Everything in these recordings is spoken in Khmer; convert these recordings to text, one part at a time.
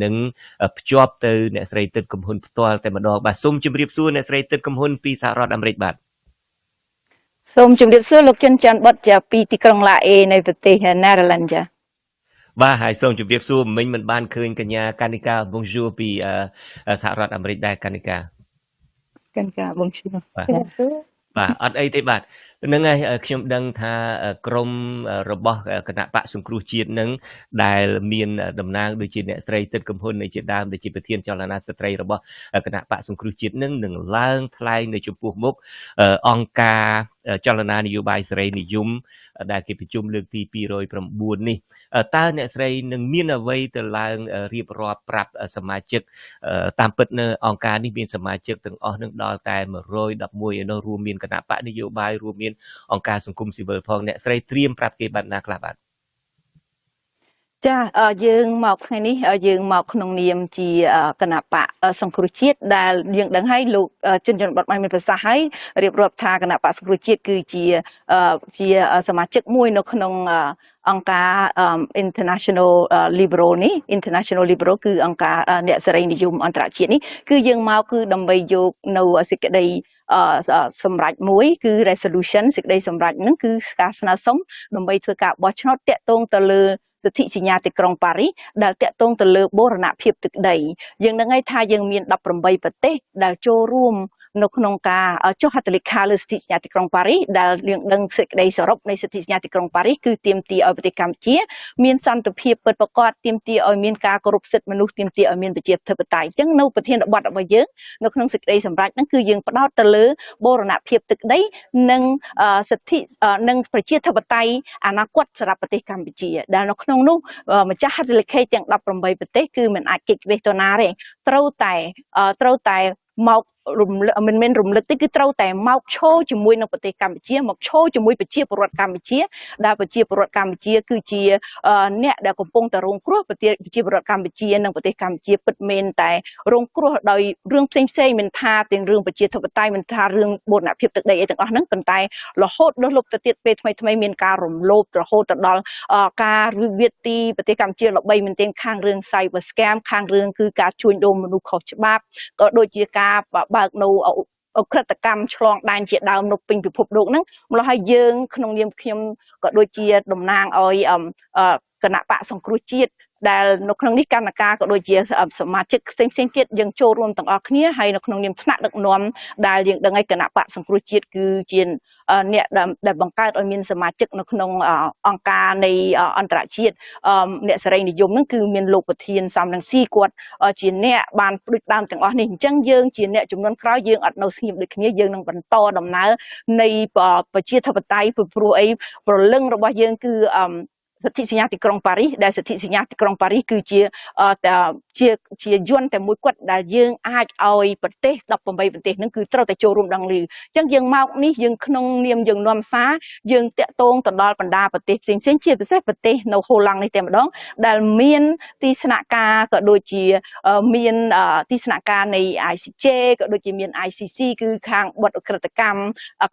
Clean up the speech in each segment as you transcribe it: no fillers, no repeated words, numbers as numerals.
នឹងភ្ជាប់ទៅអ្នកស្រីទិតកំហ៊ុនផ្ទាល់តែម្ដងបាទសូមជម្រាបសួរអ្នកស្រីទិតកំហ៊ុនពីសហរដ្ឋអាមេរិកបាទសូមជម្រាបសួរលោកចិនច័ន្ទបុតជាពីទីក្រុងឡាអេនៃប្រទេសណេធឺឡង់ចាបាទហើយសូមជម្រាបសួរមិញមិនបានឃើញកញ្ញាកានិកា Bonjour ពីសហរដ្ឋអាមេរិកដែរកានិកា Bonjour បាទអត់អីទេបាទហ្នឹងហើយខ្ញុំដឹងថាក្រមរបស់គណៈបកសង្គ្រោះជាតិនឹងដែលមានតំណាងដូចជាអ្នកស្រីទិតកំហ៊ុននៃជាដើមដែលជាប្រធានចលនាស្ត្រីរបស់គណៈបកសង្គ្រោះជាតិនឹងឡើងថ្លែងនៅចំពោះមុខអង្គការចលនានយោបាយសេរីនិយមដែលគេប្រជុំលើកទី209នេះតើអ្នកស្រីនឹងមានអ្វីទៅឡើងរៀបរាប់ប្រាប់សមាជិកតាមពិតនៅអង្គការនេះមានសមាជិកទាំងអស់នឹងដល់តែ111ឯនោះរួមមានគណៈបកនយោបាយរួមមានអង្គការសង្គមស៊ីវិលផងអ្នកស្រីត្រៀមប្រាប់គេបែបណាខ្លះបាទចាយើងមកថ្ងៃនេះយើងមកក្នុងនាមជាគណៈបកសង្គ្រោះជាតិដែលយើងដឹងហើយលោកជន បទបានមានប្រសាសន៍ហើយរៀបរាប់ថាគណៈបកសង្គ្រោះជាតិគឺជាសមាជិកមួយនៅក្នុងអង្គការ International Liberal នេះ International Liberal គឺអង្គការអ្នកសេរីនិយមអន្តរជាតិនេះគឺយើងមកគឺដើម្បីយកនៅសេចក្តីសម្រេចមួយគឺ resolution សេចក្តីសម្រេចហ្នឹងគឺការស្នើសុំដើម្បីធ្វើការបោះឆ្នោតតាក់ទងទៅលើសិទ្ធិសញ្ញាទីក្រុងប៉ារីសដែលតាក់ទងទៅលើបូរណភាពទឹកដីយើងនឹងឲ្យថាយើងមាន18ប្រទេសដែលចូលរួមនៅក្នុងការចុះហត្ថលេខាលើសិទ្ធិសញ្ញាទីក្រុងប៉ារីសដែលយើងដឹងសេចក្តីសរុបនៃសិទ្ធិសញ្ញាទីក្រុងប៉ារីសគឺទាមទារឲ្យប្រទេសកម្ពុជាមានសន្តិភាពពិតប្រាកដទាមទារឲ្យមានការគោរពសិទ្ធិមនុស្សទាមទារឲ្យមានប្រជាធិបតេយ្យអញ្ចឹងនៅប្រធានបទរបស់យើងនៅក្នុងសេចក្តីសម្រេចហ្នឹងគឺយើងផ្ដោតទៅលើបូរណភាពទឹកដីនិងសិទ្ធិនិងប្រជាធិបតេយ្យអនាគតសម្រាប់ប្រទេសកម្ពុជាដែលនៅក្នុងនោះម្ចាស់ហត្ថលេខីទាំង18ប្រទេសគឺមិនអាចគេចវេះទៅណាទេត្រូវតែមកមិនមែនរំលឹកទេគឺត្រូវតែមកឈរជាមួយនឹងប្រទេសកម្ពុជាមកឈរជាមួយប្រជាពលរដ្ឋកម្ពុជាដែលប្រជាពលរដ្ឋកម្ពុជាគឺជាអ្នកដែលកំពុងតែរងគ្រោះប្រជាពលរដ្ឋកម្ពុជានិងប្រទេសកម្ពុជាពិតមែនតែរងគ្រោះដោយរឿងផ្សេងមិនថាទាំងរឿងប្រជាធិបតេយ្យមិនថារឿងបូរណភាពទឹកដីអីទាំងអស់ហ្នឹងប៉ុន្តែរហូតដល់លុបទៅទៀតពេលថ្មីមានការរំលោភរហូតទៅដល់ការវិវាទទីប្រទេសកម្ពុជាល្បីមែនទែនខាងរឿង cyber scam ខាងរឿងគឺការជួញដូរមនុស្សខុសច្បាប់ក៏ដូចជាការបើកនៅអក្រិតកម្មឆ្លងដែនជាដើមនៅពេញពិភពលោកហ្នឹងម្ល៉េះហើយយើងក្នុងនាមខ្ញុំក៏ដូចជាតំណាងឲ្យគណៈបកសង្គ្រោះជាតិដែលនៅក្នុងនេះគណៈការក៏ដូចជាសមាជិកផ្សេងទៀតយើងចូលរួមទាំងអស់គ្នាហើយនៅក្នុងនាមថ្នាក់ដឹកនាំដែលយើងដឹងឲ្យគណៈបកសង្គ្រោះជាតិគឺជាអ្នកដែលបង្កើតឲ្យមានសមាជិកនៅក្នុងអង្គការនៃអន្តរជាតិអ្នកសេរីនិយមហ្នឹងគឺមានលោកប្រធានសំរងស៊ីគាត់ជាអ្នកបានដូចដើមទាំងអស់នេះអញ្ចឹងយើងជាអ្នកចំនួនក្រោយយើងអត់នៅស្ងៀមដូចគ្នាយើងនឹងបន្តដំណើរនៃប្រជាធិបតេយ្យព្រោះអីប្រលឹងរបស់យើងគឺសិទ្ធិសញ្ញាទីក្រុងប៉ារីសដែលសិទ្ធិសញ្ញាទីក្រុងប៉ារីសគឺជាយន្តតែមួយគត់ដែលយើងអាចឲ្យប្រទេស18ប្រទេសហ្នឹងគឺត្រូវតែចូលរួមដល់លឺអញ្ចឹងយើងមកនេះយើងក្នុងនាមយើងនាំសារយើងតាក់ទងទៅដល់បណ្ដាប្រទេសផ្សេងជាពិសេសប្រទេសនៅហូឡង់នេះតែម្ដងដែលមានទីស្នាក់ការក៏ដូចជាមានទីស្នាក់ការនៃ ICJ ក៏ដូចជាមាន ICC គឺខាងបទអក្រិតកម្ម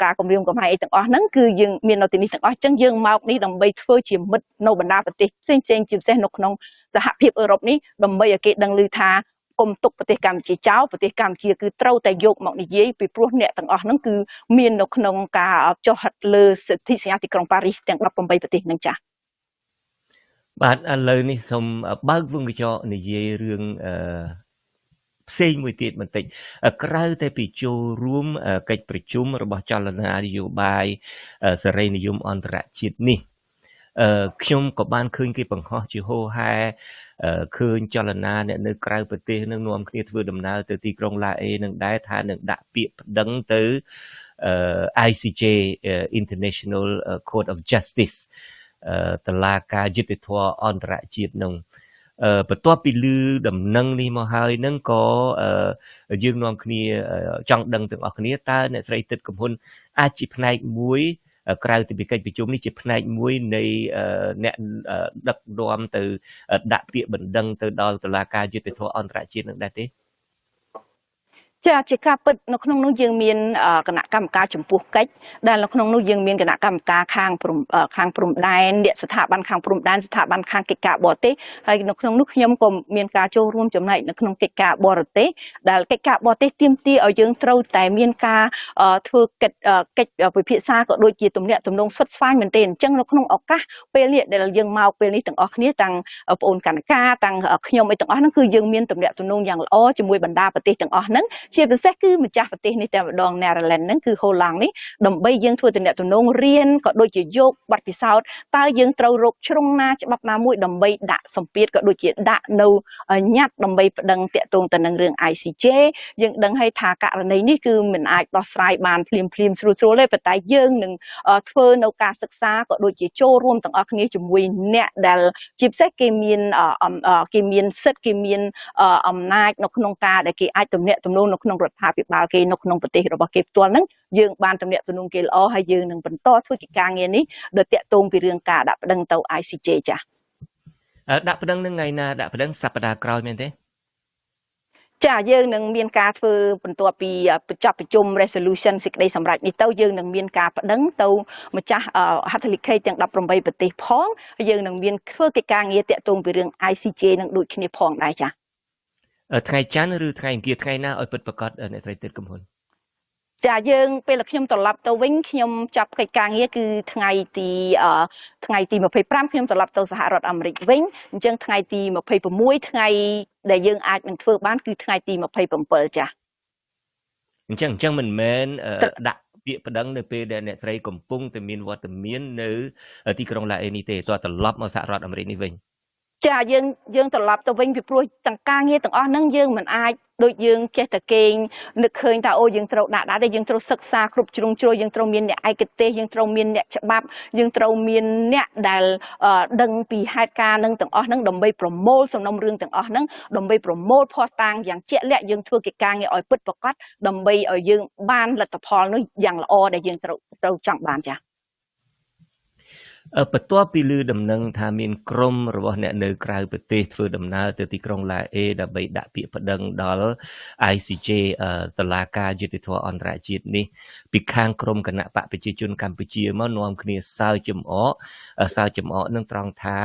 ការគម្រាមកំហែងអីទាំងអស់ហ្នឹងគឺយើងមាននៅទីនេះទាំងអស់អញ្ចឹងយើងមកនេះដើម្បីធ្វើជាមិត្តនៅបណ្ដាប្រទេសផ្សេងជាពិសេសនៅក្នុងសហភាពអឺរ៉ុបនេះដើម្បីឲ្យគេដឹងឮថាគុំទុកប្រទេសកម្ពុជាចោលប្រទេសកម្ពុជាគឺត្រូវតែយកមកនិយាយពីព្រោះអ្នកទាំងអស់ហ្នឹងគឺមាននៅក្នុងការចុះហត្ថលើសិទ្ធិសញ្ញាទីក្រុងប៉ារីសទាំង18ប្រទេសហ្នឹងចា៎បាទឥឡូវនេះសូមបើកវងកញ្ចក់និយាយរឿងផ្សេងមួយទៀតបន្តិចក្រៅតែពីចូលរួមកិច្ចប្រជុំរបស់ចលនានយោបាយសេរីនិយមអន្តរជាតិនេះខ្ញុំក៏បានឃើញគេបង្ហោះជាហូរហែឃើញចលនាអ្នកនៅក្រៅប្រទេសនឹងនាំគ្នាធ្វើដំណើរទៅទីក្រុងឡាអេនឹងដែរថានឹងដាក់ពាក្យប្តឹងទៅ ICJ International Court of Justice តុលាការយុត្តិធម៌អន្តរជាតិនឹងបន្ទាប់ពីឮដំណឹងនេះមកហើយនឹងក៏យើងនាំគ្នាចង់ដឹងទាំងអស់គ្នាតើអ្នកស្រីទិតកំហ៊ុនអាចជាផ្នែកមួយក្រៅពីកិច្ចប្រជុំនេះជាផ្នែកមួយនៃអ្នកដឹកនាំទៅដាក់ពាក្យបណ្ដឹងទៅដល់តុលាការយុត្តិធម៌អន្តរជាតិនឹងដែរទេ ចាជាការពិតនៅក្នុងនោះយើងមានគណៈកម្មការចំពោះកិច្ចដែលនៅក្នុងនោះយើងមានគណៈកម្មការខាងព្រំដែនអ្នកស្ថាប័នខាងព្រំដែនស្ថាប័នខាងកិច្ចការបរទេសហើយនៅក្នុងនោះខ្ញុំក៏មានការចូលរួមចំណែកនៅក្នុងកិច្ចការបរទេសដែលកិច្ចការបរទេសទាមទារឲ្យយើងត្រូវតែមានការធ្វើកិច្ចពិភាក្សាក៏ដូចជាទំនាក់ទំនងស្វិតស្វាញមែនទេអញ្ចឹងនៅក្នុងឱកាសពេលនេះដែលយើងមកពេលនេះទាំងអស់គ្នាទាំងបងអូនកណ្ណការទាំងខ្ញុំអីទាំងអស់ហ្នឹងគឺយើងមានទំនាក់ទំនងយ៉ាងល្អជាមួយបណ្ដាប្រទេសទាំងអស់ហ្នឹងជាពិសេសគឺម្ចាស់ប្រទេសនេះតែម្ដង Netherlands ហ្នឹងគឺហូឡង់នេះដើម្បីយើងធ្វើទំនាក់ទំនងរៀនក៏ដូចជាយកបទពិសោធន៍តើយើងត្រូវរកជ្រុងណាច្បាប់ណាមួយដើម្បីដាក់សម្ពាធក៏ដូចជាដាក់នៅញត្តិដើម្បីប្តឹងតាក់ទងទៅនឹងរឿង ICJ យើងដឹងហើយថាករណីនេះគឺមិនអាចដោះស្រាយបានភ្លាមស្រួលទេប៉ុន្តែយើងនឹងធ្វើនៅការសិក្សាក៏ដូចជាចូលរួមទាំងអស់គ្នាជាមួយអ្នកដែលជាពិសេសគេមានសិទ្ធិគេមានអំណាចនៅក្នុងការដែលគេអាចទំនាក់ទំនងនៅក្នុងរដ្ឋាភិបាលគេនៅក្នុងប្រទេសរបស់គេផ្ទាល់ហ្នឹងយើងបានទំនាក់ទំនងគេល្អហើយយើងនឹងបន្តធ្វើកិច្ចការងារនេះដោយតាក់ទងពីរឿងការដាក់ប្តឹងទៅ ICJ ចា៎ដាក់ប្តឹងនឹងថ្ងៃណាដាក់ប្តឹងសប្តាហ៍ក្រោយមែនទេចាយើងនឹងមានការធ្វើបន្ទាប់ពីបញ្ចប់ប្រជុំ resolution សេចក្តីសម្រេចនេះទៅយើងនឹងមានការប្តឹងទៅម្ចាស់ហត្ថលេខីទាំង18ប្រទេសផងយើងនឹងមានធ្វើកិច្ចការងារតាក់ទងពីរឿង ICJ នឹងដូចគ្នាផងដែរចាថ្ងៃច័ន្ទឬថ្ងៃអង្គារថ្ងៃណាឲ្យពិតប្រាកដអ្នកស្រីទិតកំហ៊ុនចាយើងពេលខ្ញុំត្រឡប់ទៅវិញខ្ញុំចាប់កិច្ចការងារគឺថ្ងៃទី25ខ្ញុំត្រឡប់ទៅសហរដ្ឋអាមេរិកវិញអញ្ចឹងថ្ងៃទី26ថ្ងៃដែលយើងអាចនឹងធ្វើបានគឺថ្ងៃទី27ចាអញ្ចឹងមិនមែនដាក់ពាក្យប្តឹងនៅពេលដែលអ្នកស្រីកំពុងតែមានវត្តមាននៅទីក្រុងឡាអេនេះទេតើត្រឡប់មកសហរដ្ឋអាមេរិកនេះវិញចាយើងត្រឡប់ទៅវិញពីព្រោះទាំងការងារទាំងអស់ហ្នឹងយើងមិនអាចដូចយើងចេះតែគេងនឹកឃើញថាអូយើងត្រូវដាក់តែយើងត្រូវសិក្សាគ្រប់ជ្រុងជ្រោយយើងត្រូវមានអ្នកឯកទេសយើងត្រូវមានអ្នកច្បាប់យើងត្រូវមានអ្នកដែលដឹងពីហេតុការណ៍នឹងទាំងអស់ហ្នឹងដើម្បីប្រមូលសំណុំរឿងទាំងអស់ហ្នឹងដើម្បីប្រមូលភស្តុតាងយ៉ាងជាក់លាក់យើងធ្វើកិច្ចការងារឲ្យពិតប្រាកដដើម្បីឲ្យយើងបានលទ្ធផលនោះយ៉ាងល្អដែលយើងត្រូវចង់បានចា៎បន្ទាប់ពីឮដំណឹងថាមានក្រុមរបស់អ្នកនៅក្រៅប្រទេសធ្វើដំណើរទៅទីក្រុងឡាអេដើម្បីដាក់ពាក្យប្តឹងដល់ ICJ តុលាការយុត្តិធម៌អន្តរជាតិនេះពីខាងក្រុមគណៈបកប្រជាជនកម្ពុជាមកនាំគ្នាសើចចំអកនឹងត្រង់ថា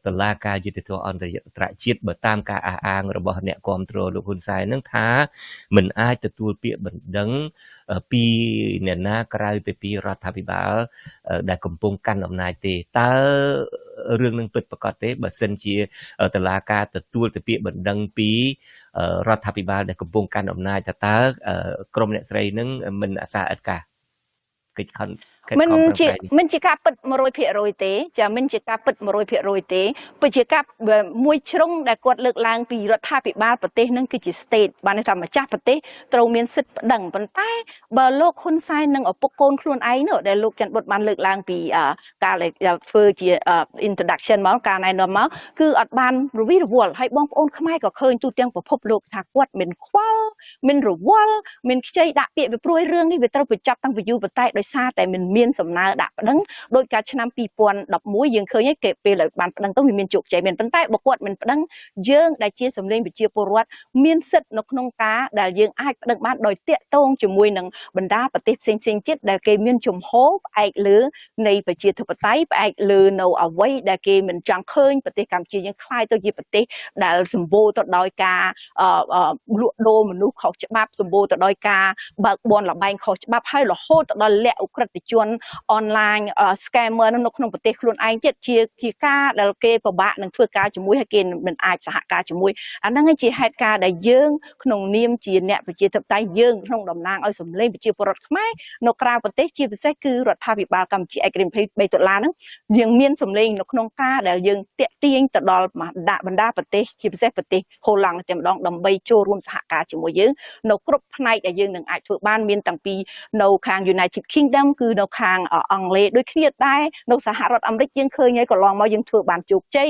តុលាការយុត្តិធម៌អន្តរជាតិបើតាមការអះអាងរបស់អ្នកគាំទ្រលោកហ៊ុនសែននឹងថាមិនអាចទទួលពាក្យបណ្ដឹងពីអ្នកណាក្រៅទៅពីរដ្ឋាភិបាលដែលកំពុងកាន់អំណាចទេតើរឿងនឹងពិតប្រាកដទេបើសិនជាតុលាការទទួលទៅពាក្យបណ្ដឹងពីរដ្ឋាភិបាលដែលកំពុងកាន់អំណាចតើក្រមអ្នកស្រីនឹងមិនអាសាអត់ការកិច្ចខំមិនជាការពិត 100% ទេចាមិនជាការពិត 100% ទេពិតជាការមួយជ្រុងដែលគាត់លើកឡើងពីរដ្ឋាភិបាលប្រទេសនឹងគឺជា state បានន័យថាម្ចាស់ប្រទេសត្រូវមានសិទ្ធិប្តឹងប៉ុន្តែបើលោកហ៊ុនសែននិងឪពុកកូនខ្លួនឯងនោះដែលលោកច័ន្ទបុតបានលើកឡើងពីការធ្វើជា introduction មកការណែនាំមកគឺអត់បានរវីរវល់ហើយបងប្អូនខ្មែរក៏ឃើញទូទាំងពិភពលោកថាគាត់មិនខ្វល់មិនរវល់មិនខ្ចីដាក់ពាក្យពីព្រោះរឿងនេះវាត្រូវបញ្ចប់តាំងពីយូរបន្តែដោយសារតែមិនមានសំណើដាក់ប្តឹងដោយការឆ្នាំ2011យើងឃើញគេពេលដែលបានប្តឹងទៅវាមានជោគជ័យមែនប៉ុន្តែបើគាត់មិនប្តឹងយើងដែលជាសម្លេងប្រជាពលរដ្ឋមានសិទ្ធិនៅក្នុងការដែលយើងអាចប្តឹងបានដោយតាក់ទងជាមួយនឹងបណ្ដាប្រទេសផ្សេងទៀតដែលគេមានជំហរផ្អែកលើនៃប្រជាធិបតេយ្យផ្អែកលើនៅអ្វីដែលគេមិនចង់ឃើញប្រទេសកម្ពុជាយើងខ្លាយទៅជាប្រទេសដែលសម្បូរទៅដោយការលក់ដូរមនុស្សខុសច្បាប់សម្បូរទៅដោយការបើកបនលបែងខុសច្បាប់ហើយរហូតទៅដល់លក្ខឧក្រិដ្ឋជនអនឡាញ scammer នៅក្នុងប្រទេសខ្លួនឯងទៀតជាការដែលគេពិបាកនឹងធ្វើការជាមួយហើយគេមិនអាចសហការជាមួយអាហ្នឹងឯងជាហេតុការណ៍ដែលយើងក្នុងនាមជាអ្នកប្រជាធិបតេយ្យយើងក្នុងតំណាងឲ្យសម្លេងប្រជាពលរដ្ឋខ្មែរនៅក្រៅប្រទេសជាពិសេសគឺរដ្ឋាភិបាលកម្ពុជាឯករាជ្យ23ដុល្លារហ្នឹងយើងមានសម្លេងនៅក្នុងការដែលយើងតាក់ទាញទៅដល់បណ្ដាប្រទេសជាពិសេសប្រទេសហូឡង់តែម្ដងដើម្បីចូលរួមសហការជាមួយយើងនៅគ្រប់ផ្នែកដែលយើងនឹងអាចធ្វើបានមានតាំងពីនៅខាង United Kingdom គឺនៅខាងអង់គ្លេសដូចគ្នាដែរនៅសហរដ្ឋអាមេរិកយើងឃើញហើយកន្លងមកយើងធ្វើបានជោគជ័យ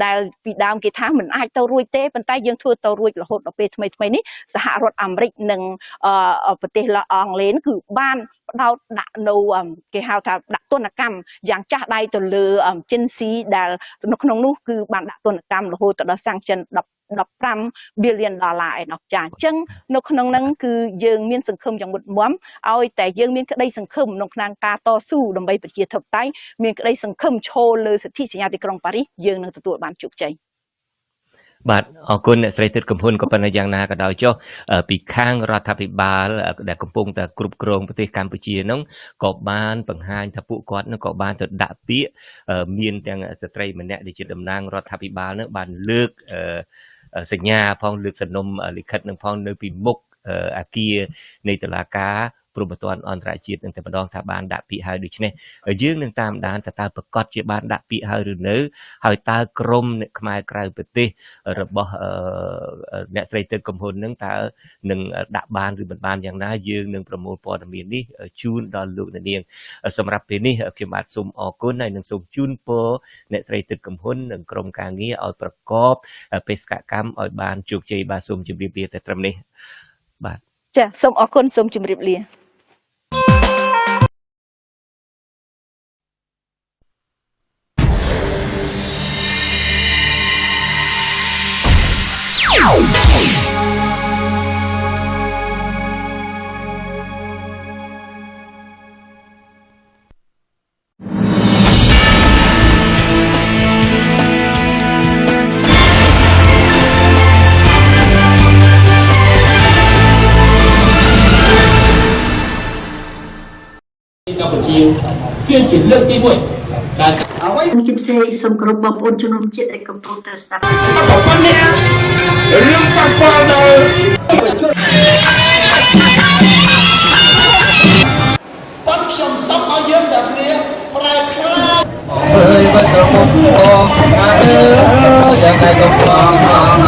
ដែលពីដើមគេថាមិនអាចទៅរួចទេប៉ុន្តែយើងធ្វើទៅរួចរហូតដល់ពេលថ្មីនេះសហរដ្ឋអាមេរិកនិងប្រទេសអង់គ្លេសគឺបាន ផ្ដោតដាក់នៅគេហៅថាដាក់ទណ្ឌកម្មយ៉ាងចាស់ដៃទៅលើចិនស៊ីដែលនៅក្នុងនោះគឺបានដាក់ទណ្ឌកម្មរហូតដល់ sanction 15 billion dollar ឯណោះចាអញ្ចឹងនៅក្នុងហ្នឹងគឺយើងមានសង្ឃឹមយ៉ាងមុតមមឲ្យតែយើងមានក្តីសង្ឃឹមក្នុងក្នុងការតស៊ូដើម្បីប្រជាធិបតេយ្យមានក្តីសង្ឃឹមឈរលើសិទ្ធិសញ្ញាទីក្រុងប៉ារីសយើងនឹងទទួលបានជោគជ័យបាទអរគុណអ្នកស្រីទិតកំហ៊ុនក៏ប៉ុន្តែយ៉ាងណាក៏ដោយចុះពីខាងរដ្ឋាភិបាលដែលកំពុងតែគ្រប់គ្រងប្រទេសកម្ពុជាហ្នឹងក៏បានបង្ហាញថាពួកគាត់នឹងក៏បានទៅដាក់ពាក្យមានទាំងស្ត្រីម្នាក់ដែលជាតំណាងរដ្ឋាភិបាលហ្នឹងបានលើកសញ្ញាផងលើកសំណុំលិខិតនឹងផងនៅពីមុខអគារនៃតុលាការព្រំប្រទានអន្តរជាតិនឹងតែម្ដងថាបានដាក់ពាក្យហើយដូច្នេះយើងនឹងតាមដានតើប្រកាសជាបានដាក់ពាក្យហើយឬនៅហើយតើក្រមអ្នកខ្មែរក្រៅប្រទេសរបស់អ្នកស្រីទឹកកំហ៊ុននឹងតើនឹងដាក់បានឬមិនបានយ៉ាងណាយើងនឹងប្រមូលព័ត៌មាននេះជូនដល់លោកអ្នកនាងសម្រាប់ពេលនេះខ្ញុំបាទសូមអរគុណហើយនឹងសូមជូនពរអ្នកស្រីទឹកកំហ៊ុននិងក្រុមការងារឲ្យប្រកបបេសកកម្មឲ្យបានជោគជ័យបាទសូមជម្រាបលាតែត្រឹមនេះបាទចាសូមអរគុណសូមជម្រាបលាកម្ពុជាគឺជាលើកទី1ដែលអ្វីខ្ញុំជម្រាបសូមគោរពបងប្អូនជនរួមជាតិដែលកំពុងតែស្ដាប់បងប្អូននេះរឿងប៉ះពាល់ដល់ប៉ុនខ្ញុំសុំឲ្យយើងទាំងគ្នាប្រែខ្លាចអើយបើក្រមុំផងអើយយ៉ាងណាក៏ផង